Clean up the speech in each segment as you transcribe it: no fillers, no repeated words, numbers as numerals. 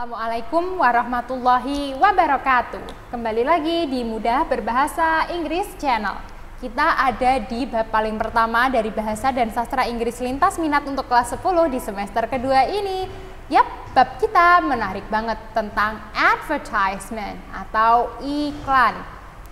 Assalamualaikum warahmatullahi wabarakatuh. Kembali lagi di Mudah Berbahasa Inggris Channel. Kita ada di bab paling pertama dari Bahasa dan Sastra Inggris Lintas Minat untuk kelas 10 di semester kedua ini. Yap, bab kita menarik banget tentang advertisement atau iklan.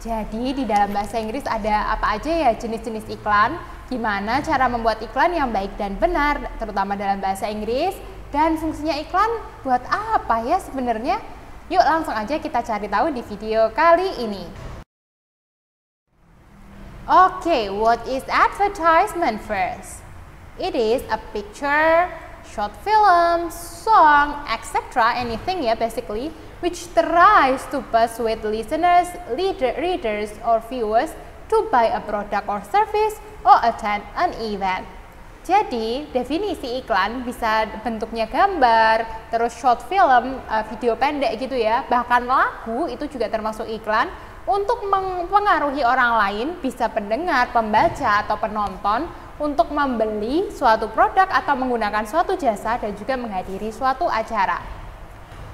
Jadi di dalam bahasa Inggris ada apa aja ya jenis-jenis iklan, gimana cara membuat iklan yang baik dan benar, terutama dalam bahasa Inggris. Dan fungsinya iklan buat apa ya sebenarnya? Yuk langsung aja kita cari tahu di video kali ini. Okay, what is advertisement first? It is a picture, short film, song, etc. Anything ya basically, which tries to persuade listeners, readers or viewers to buy a product or service or attend an event. Jadi, definisi iklan bisa bentuknya gambar, terus short film, video pendek gitu ya, bahkan lagu itu juga termasuk iklan untuk mempengaruhi orang lain, bisa pendengar, pembaca, atau penonton untuk membeli suatu produk atau menggunakan suatu jasa dan juga menghadiri suatu acara.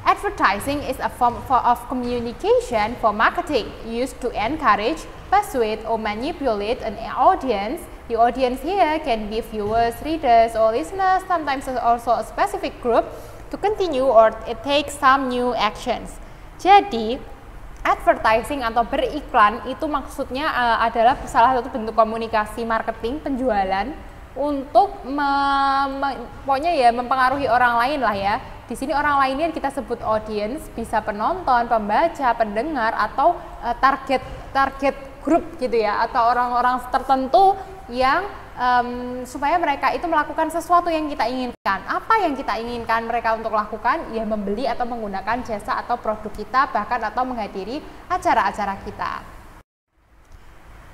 Advertising is a form of communication for marketing used to encourage, persuade, or manipulate an audience. The audience here can be viewers, readers, or listeners, sometimes also a specific group, to continue or take some new actions. Jadi, advertising atau beriklan itu maksudnya adalah salah satu bentuk komunikasi marketing penjualan untuk pokoknya ya mempengaruhi orang lain lah ya. Di sini orang lainnya kita sebut audience, bisa penonton, pembaca, pendengar, atau target grup gitu ya, atau orang-orang tertentu yang supaya mereka itu melakukan sesuatu yang kita inginkan. Apa yang kita inginkan mereka untuk lakukan? Ya membeli atau menggunakan jasa atau produk kita, bahkan atau menghadiri acara-acara kita.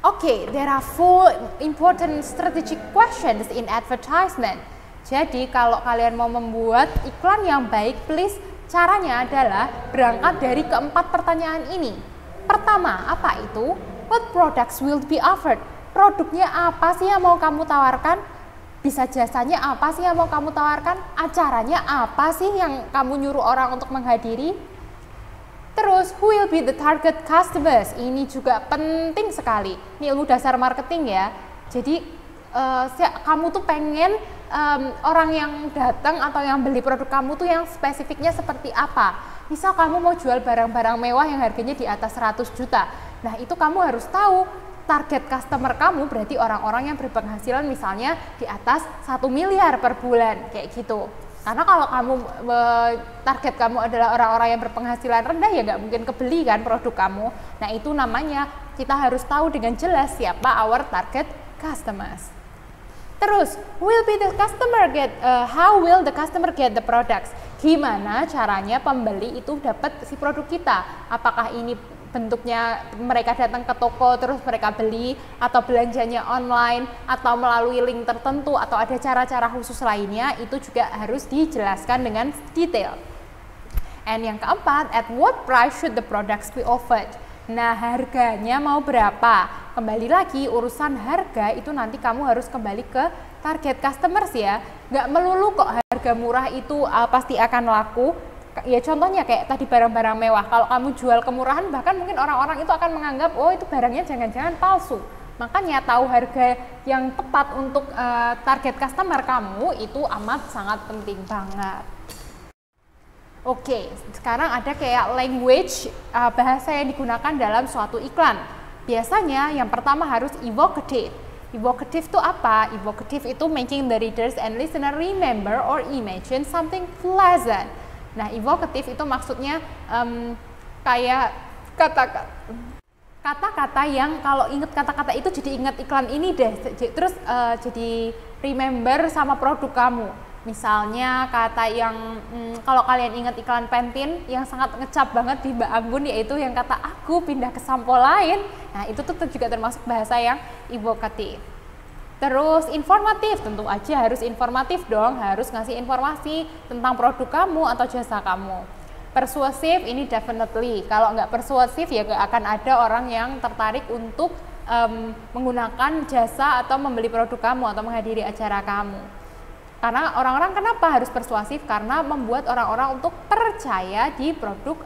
Okay, there are 4 important strategic questions in advertisement. Jadi kalau kalian mau membuat iklan yang baik, please caranya adalah berangkat dari keempat pertanyaan ini. Pertama, apa itu? What products will be offered? Produknya apa sih yang mau kamu tawarkan? Bisa jasanya apa sih yang mau kamu tawarkan? Acaranya apa sih yang kamu nyuruh orang untuk menghadiri? Terus, who will be the target customers? Ini juga penting sekali. Ini ilmu dasar marketing ya. Jadi, kamu tuh pengen orang yang datang atau yang beli produk kamu tuh yang spesifiknya seperti apa? Misal kamu mau jual barang-barang mewah yang harganya di atas 100 juta. Nah, itu kamu harus tahu target customer kamu berarti orang-orang yang berpenghasilan misalnya di atas 1 miliar per bulan, kayak gitu. Karena kalau kamu target kamu adalah orang-orang yang berpenghasilan rendah, ya nggak mungkin kebeli kan produk kamu. Nah, itu namanya kita harus tahu dengan jelas siapa our target customers. Terus, how will the customer get the products? Gimana caranya pembeli itu dapat si produk kita? Apakah ini bentuknya mereka datang ke toko terus mereka beli, atau belanjanya online, atau melalui link tertentu, atau ada cara-cara khusus lainnya, itu juga harus dijelaskan dengan detail. And yang keempat, at what price should the products be offered? Nah, harganya mau berapa? Kembali lagi, urusan harga itu nanti kamu harus kembali ke target customers ya. Nggak melulu kok harga murah itu pasti akan laku. Ya contohnya kayak tadi barang-barang mewah, kalau kamu jual kemurahan bahkan mungkin orang-orang itu akan menganggap oh itu barangnya jangan-jangan palsu. Makanya tahu harga yang tepat untuk target customer kamu itu amat sangat penting banget. Oke, sekarang ada kayak language bahasa yang digunakan dalam suatu iklan. Biasanya yang pertama harus evocative. Evocative itu apa? Evocative itu making the readers and listener remember or imagine something pleasant. Nah, evocative itu maksudnya kayak kata-kata yang kalau inget kata-kata itu jadi inget iklan ini deh, terus jadi remember sama produk kamu. Misalnya kata yang kalau kalian ingat iklan Pantene yang sangat ngecap banget di Mbak Anggun, yaitu yang kata aku pindah ke sampo lain. Nah, itu tuh juga termasuk bahasa yang evocative. Terus informatif, tentu aja harus informatif dong, harus ngasih informasi tentang produk kamu atau jasa kamu. Persuasif ini definitely, kalau nggak persuasif ya nggak akan ada orang yang tertarik untuk menggunakan jasa atau membeli produk kamu atau menghadiri acara kamu. Karena orang-orang kenapa harus persuasif? Karena membuat orang-orang untuk percaya di produk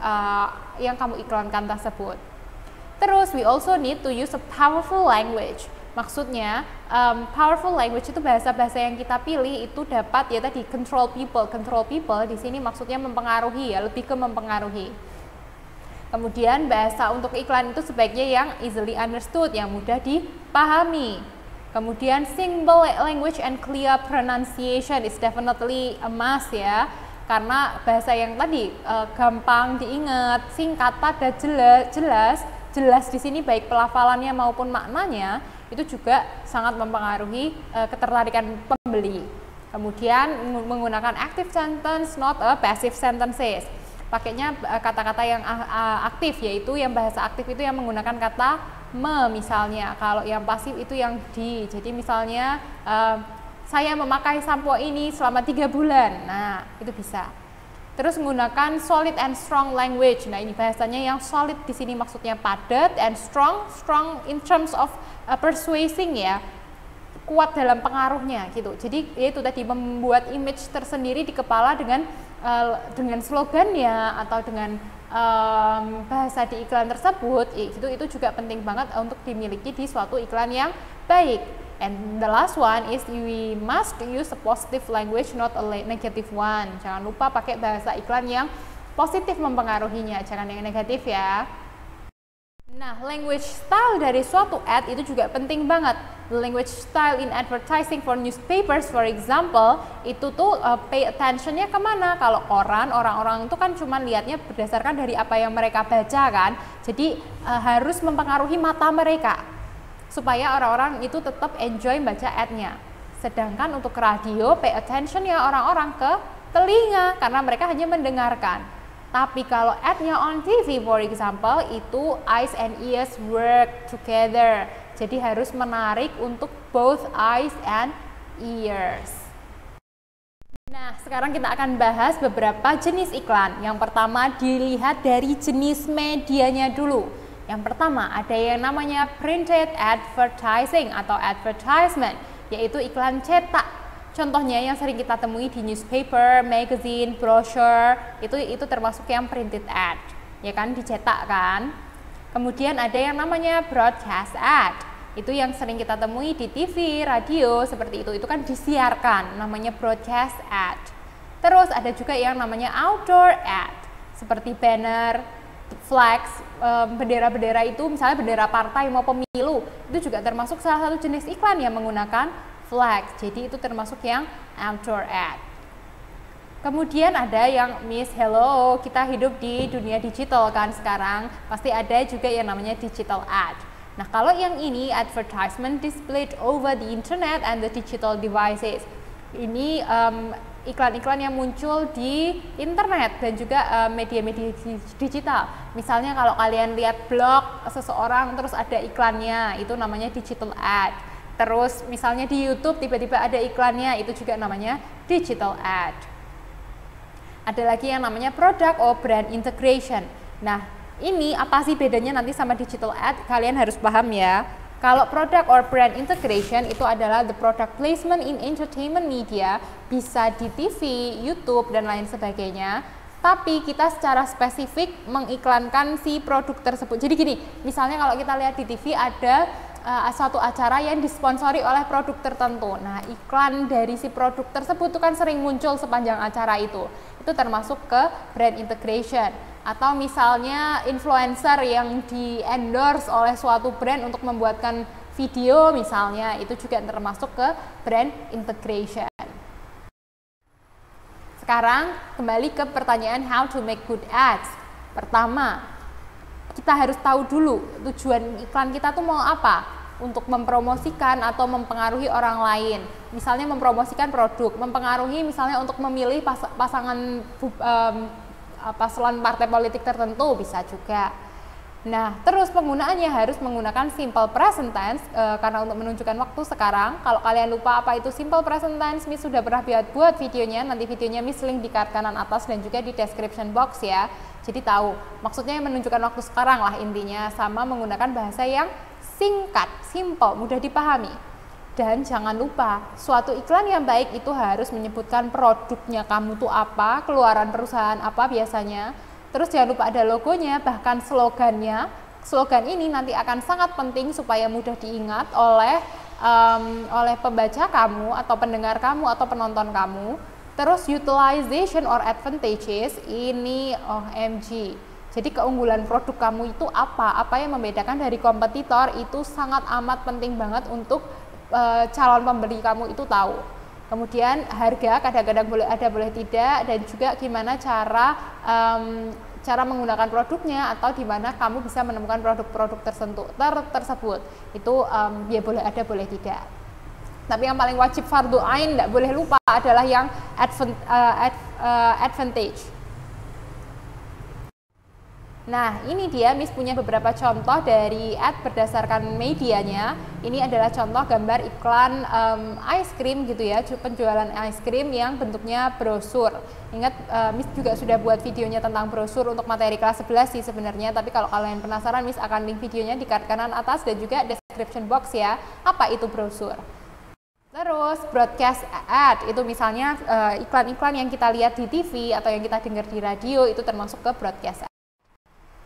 yang kamu iklankan tersebut. Terus we also need to use a powerful language. Maksudnya powerful language itu bahasa-bahasa yang kita pilih itu dapat ya tadi control people. Control people di sini maksudnya mempengaruhi ya, lebih ke mempengaruhi. Kemudian bahasa untuk iklan itu sebaiknya yang easily understood, yang mudah dipahami. Kemudian simple language and clear pronunciation is definitely a must ya. Karena bahasa yang tadi gampang diingat, singkat, padat, jelas di sini baik pelafalannya maupun maknanya itu juga sangat mempengaruhi ketertarikan pembeli. Kemudian menggunakan active sentence, not a passive sentences. Pakainya kata-kata yang aktif, yaitu yang bahasa aktif itu yang menggunakan kata me misalnya. Kalau yang pasif itu yang di. Jadi misalnya saya memakai sampo ini selama 3 bulan. Nah, itu bisa. Terus menggunakan solid and strong language. Nah, ini bahasanya yang solid di sini maksudnya padat, and strong in terms of persuasing ya. Kuat dalam pengaruhnya gitu. Jadi itu tadi membuat image tersendiri di kepala dengan slogannya atau dengan bahasa di iklan tersebut. Itu juga penting banget untuk dimiliki di suatu iklan yang baik. And the last one is we must use a positive language, not a negative one. Jangan lupa pakai bahasa iklan yang positif mempengaruhinya, jangan yang negatif ya. Nah, language style dari suatu ad itu juga penting banget. The language style in advertising for newspapers, for example, itu tuh pay attention-nya kemana? Kalau orang-orang itu kan cuma lihatnya berdasarkan dari apa yang mereka baca kan. Jadi harus mempengaruhi mata mereka supaya orang-orang itu tetap enjoy baca ad-nya. Sedangkan untuk radio, pay attention ya orang-orang ke telinga karena mereka hanya mendengarkan. Tapi kalau ad-nya on TV, for example, itu eyes and ears work together. Jadi harus menarik untuk both eyes and ears. Nah, sekarang kita akan bahas beberapa jenis iklan. Yang pertama dilihat dari jenis medianya dulu. Yang pertama ada yang namanya printed advertising atau advertisement, yaitu iklan cetak. Contohnya yang sering kita temui di newspaper, magazine, brochure, itu termasuk yang printed ad, ya kan, dicetak kan. Kemudian ada yang namanya broadcast ad, itu yang sering kita temui di TV, radio, seperti itu kan disiarkan, namanya broadcast ad. Terus ada juga yang namanya outdoor ad, seperti banner, flags, bendera-bendera itu, misalnya bendera partai mau pemilu, itu juga termasuk salah satu jenis iklan yang menggunakan flag. Jadi itu termasuk yang outdoor ad. Kemudian ada yang Miss Hello, kita hidup di dunia digital kan sekarang, pasti ada juga yang namanya digital ad. Nah, kalau yang ini advertisement displayed over the internet and the digital devices. Ini iklan-iklan yang muncul di internet dan juga media-media digital. Misalnya kalau kalian lihat blog seseorang terus ada iklannya, itu namanya digital ad. Terus misalnya di YouTube tiba-tiba ada iklannya, itu juga namanya digital ad. Ada lagi yang namanya product or brand integration. Nah, ini apa sih bedanya nanti sama digital ad? Kalian harus paham ya. Kalau product or brand integration itu adalah the product placement in entertainment media, bisa di TV, YouTube, dan lain sebagainya. Tapi kita secara spesifik mengiklankan si produk tersebut. Jadi gini, misalnya kalau kita lihat di TV ada suatu acara yang disponsori oleh produk tertentu. Nah, iklan dari si produk tersebut itu kan sering muncul sepanjang acara itu. Itu termasuk ke brand integration. Atau misalnya influencer yang di-endorse oleh suatu brand untuk membuatkan video misalnya, itu juga termasuk ke brand integration. Sekarang kembali ke pertanyaan how to make good ads. Pertama, kita harus tahu dulu tujuan iklan kita tuh mau apa, untuk mempromosikan atau mempengaruhi orang lain. Misalnya mempromosikan produk, mempengaruhi misalnya untuk memilih pasangan paslon partai politik tertentu bisa juga. Nah, terus penggunaannya harus menggunakan simple present tense karena untuk menunjukkan waktu sekarang. Kalau kalian lupa apa itu simple present tense, Miss sudah pernah buat videonya. Nanti videonya Miss link di card kanan atas dan juga di description box ya. Jadi tahu, maksudnya menunjukkan waktu sekarang lah intinya, sama menggunakan bahasa yang singkat, simple, mudah dipahami. Dan jangan lupa, suatu iklan yang baik itu harus menyebutkan produknya kamu tuh apa, keluaran perusahaan apa biasanya. Terus jangan lupa ada logonya, bahkan slogannya. Slogan ini nanti akan sangat penting supaya mudah diingat oleh pembaca kamu atau pendengar kamu atau penonton kamu. Terus utilization or advantages ini OMG. Jadi keunggulan produk kamu itu apa? Apa yang membedakan dari kompetitor itu sangat amat penting banget untuk calon pembeli kamu itu tahu. Kemudian harga kadang-kadang boleh ada boleh tidak, dan juga gimana cara menggunakan produknya atau di mana kamu bisa menemukan produk-produk tersebut. Itu ya boleh ada boleh tidak. Tapi yang paling wajib fardu ain tidak boleh lupa adalah yang advantage. Nah, ini dia Miss punya beberapa contoh dari ad berdasarkan medianya. Ini adalah contoh gambar iklan ice cream gitu ya, penjualan ice cream yang bentuknya brosur. Ingat, Miss juga sudah buat videonya tentang brosur untuk materi kelas 11 sih sebenarnya, tapi kalau kalian penasaran, Miss akan link videonya di kanan atas dan juga description box ya. Apa itu brosur? Terus broadcast ad, itu misalnya iklan-iklan yang kita lihat di TV atau yang kita dengar di radio, itu termasuk ke broadcast ad.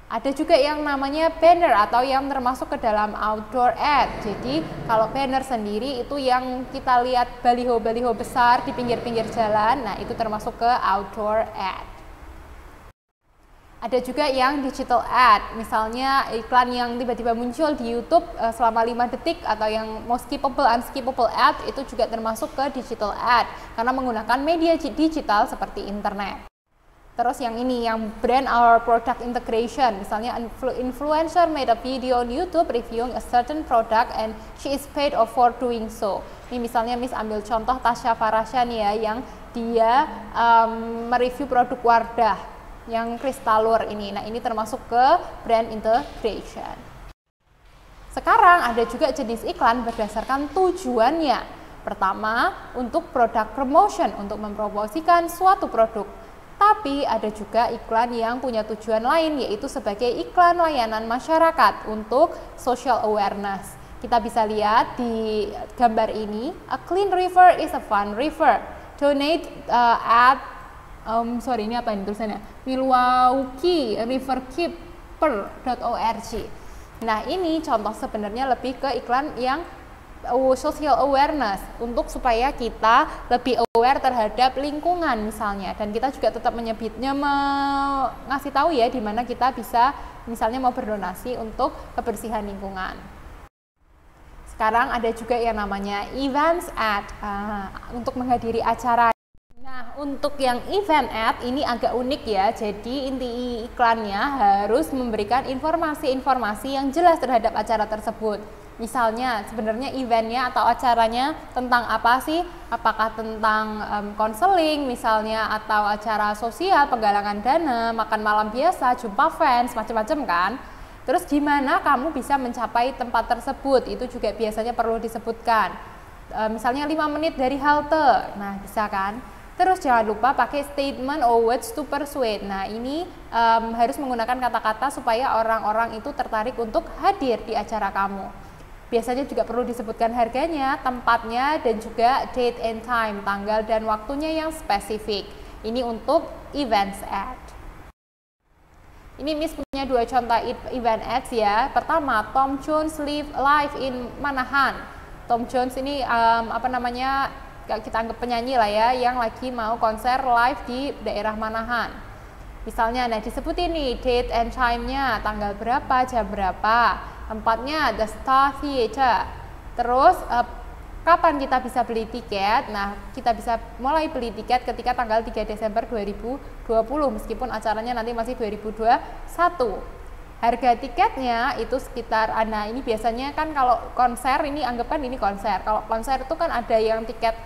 Ada juga yang namanya banner atau yang termasuk ke dalam outdoor ad. Jadi kalau banner sendiri itu yang kita lihat baliho-baliho besar di pinggir-pinggir jalan, nah itu termasuk ke outdoor ad. Ada juga yang digital ad, misalnya iklan yang tiba-tiba muncul di YouTube selama 5 detik atau yang most skippable, unskippable ad, itu juga termasuk ke digital ad karena menggunakan media digital seperti internet. Terus yang ini, yang brand or product integration, misalnya influencer made a video on YouTube reviewing a certain product and she is paid for doing so. Ini misalnya Miss ambil contoh Tasya Farasya nih ya, yang dia mereview produk Wardah yang Kristalur ini. Nah ini termasuk ke brand integration. Sekarang ada juga jenis iklan berdasarkan tujuannya. Pertama, untuk product promotion, untuk mempromosikan suatu produk. Tapi ada juga iklan yang punya tujuan lain, yaitu sebagai iklan layanan masyarakat untuk social awareness. Kita bisa lihat di gambar ini, a clean river is a fun river. Donate at ini apa ini tulisannya? Milwaukee Riverkeeper.org. Nah ini contoh sebenarnya lebih ke iklan yang social awareness, untuk supaya kita lebih aware terhadap lingkungan misalnya, dan kita juga tetap ngasih tahu ya di mana kita bisa misalnya mau berdonasi untuk kebersihan lingkungan. Sekarang ada juga yang namanya events ad, untuk menghadiri acara. Nah untuk yang event ad ini agak unik ya, jadi inti iklannya harus memberikan informasi-informasi yang jelas terhadap acara tersebut. Misalnya sebenarnya eventnya atau acaranya tentang apa sih? Apakah tentang konseling misalnya, atau acara sosial, penggalangan dana, makan malam biasa, jumpa fans, macam-macam kan? Terus gimana kamu bisa mencapai tempat tersebut? Itu juga biasanya perlu disebutkan. Misalnya 5 menit dari halte, nah bisa kan? Terus jangan lupa pakai statement or words to persuade. Nah ini harus menggunakan kata-kata supaya orang-orang itu tertarik untuk hadir di acara kamu. Biasanya juga perlu disebutkan harganya, tempatnya, dan juga date and time, tanggal dan waktunya yang spesifik. Ini untuk events ad. Ini Miss punya 2 contoh event ads ya. Pertama, Tom Jones Live in Manahan. Tom Jones ini kita anggap penyanyi lah ya, yang lagi mau konser live di daerah Manahan. Misalnya, nah disebutin nih date and time-nya, tanggal berapa, jam berapa. Tempatnya The Star Theater. Terus kapan kita bisa beli tiket? Nah, kita bisa mulai beli tiket ketika tanggal 3 Desember 2020, meskipun acaranya nanti masih 2021. Harga tiketnya itu sekitar, nah ini biasanya kan kalau konser ini anggapkan ini konser. Kalau konser itu kan ada yang tiket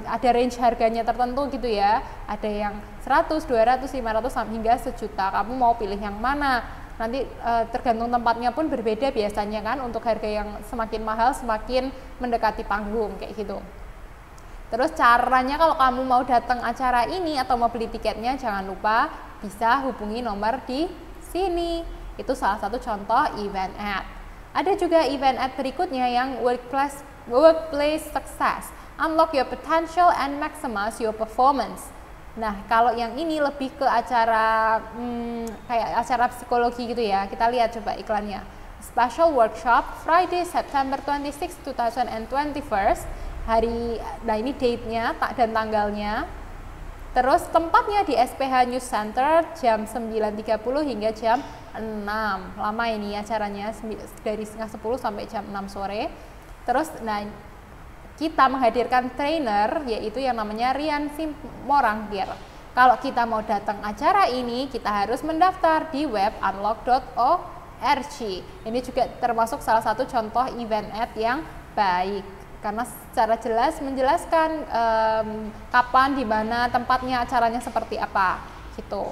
ada range harganya tertentu gitu ya. Ada yang 100, 200, 500 hingga sejuta. Kamu mau pilih yang mana? Nanti tergantung tempatnya pun berbeda biasanya kan, untuk harga yang semakin mahal semakin mendekati panggung kayak gitu. Terus caranya kalau kamu mau datang acara ini atau mau beli tiketnya, jangan lupa bisa hubungi nomor di sini. Itu salah satu contoh event ad. Ada juga event ad berikutnya yang workplace workplace success. Unlock your potential and maximize your performance. Nah, kalau yang ini lebih ke acara kayak acara psikologi gitu ya. Kita lihat coba iklannya. Special workshop Friday September 26, 2021. Nah ini date-nya dan tanggalnya. Terus tempatnya di SPH News Center jam 9.30 hingga jam 6. Lama ini acaranya dari setengah 10 sampai jam 6 sore. Terus nah kita menghadirkan trainer yaitu yang namanya Rian Simorangkir. Kalau kita mau datang acara ini, kita harus mendaftar di web unlock.org. Ini juga termasuk salah satu contoh event ad yang baik. Karena secara jelas menjelaskan kapan, di mana, tempatnya, acaranya seperti apa, gitu.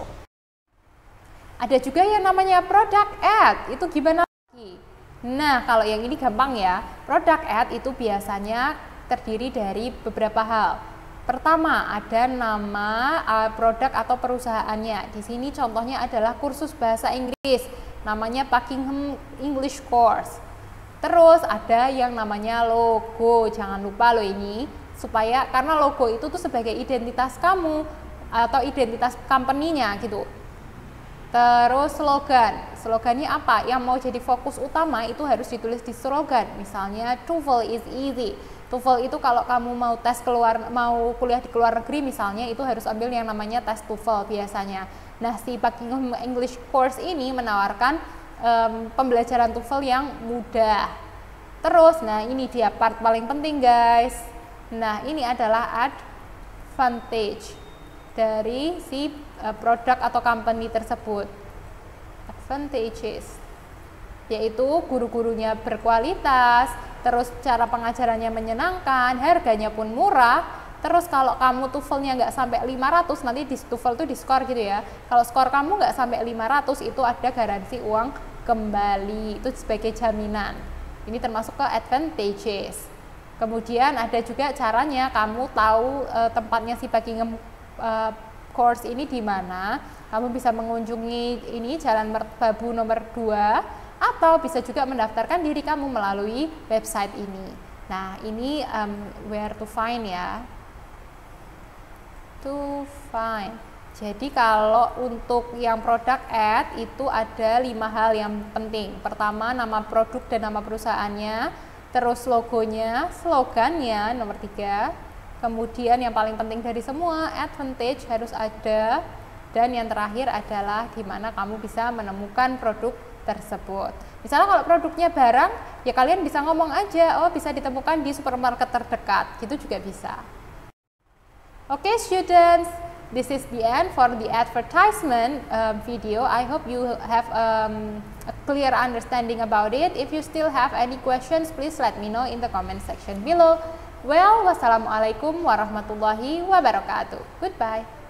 Ada juga yang namanya product ad, itu gimana lagi? Nah, kalau yang ini gampang ya, product ad itu biasanya terdiri dari beberapa hal. Pertama, ada nama produk atau perusahaannya. Di sini contohnya adalah kursus bahasa Inggris, namanya Buckingham English Course. Terus ada yang namanya logo, jangan lupa loh ini, supaya karena logo itu tuh sebagai identitas kamu atau identitas company-nya gitu. Terus slogannya apa? Yang mau jadi fokus utama itu harus ditulis di slogan. Misalnya TOEFL is easy. TOEFL itu kalau kamu mau mau kuliah di luar negeri misalnya, itu harus ambil yang namanya tes TOEFL biasanya. Nah, si Buckingham English Course ini menawarkan pembelajaran TOEFL yang mudah. Terus, nah ini dia part paling penting guys. Nah ini adalah advantage dari si produk atau company tersebut. Advantages, yaitu guru-gurunya berkualitas, terus cara pengajarannya menyenangkan, harganya pun murah. Terus kalau kamu TOEFL-nya nggak sampai 500, nanti di TOEFL tuh di skor gitu ya. Kalau skor kamu nggak sampai 500, itu ada garansi uang kembali, itu sebagai jaminan. Ini termasuk ke advantages. Kemudian ada juga caranya kamu tahu tempatnya si Buckingham Course ini di mana. Kamu bisa mengunjungi ini Jalan Merbabu nomor 2 atau bisa juga mendaftarkan diri kamu melalui website ini. Nah, ini where to find ya. To find. Jadi kalau untuk yang product ad itu ada 5 hal yang penting. Pertama, nama produk dan nama perusahaannya, terus logonya, slogannya nomor 3. Kemudian yang paling penting dari semua, advantage harus ada, dan yang terakhir adalah di mana kamu bisa menemukan produk tersebut. Misalnya kalau produknya barang, ya kalian bisa ngomong aja, oh bisa ditemukan di supermarket terdekat, gitu juga bisa. Oke, students, this is the end for the advertisement video. I hope you have a clear understanding about it. If you still have any questions, please let me know in the comment section below. Well, wassalamualaikum warahmatullahi wabarakatuh. Goodbye.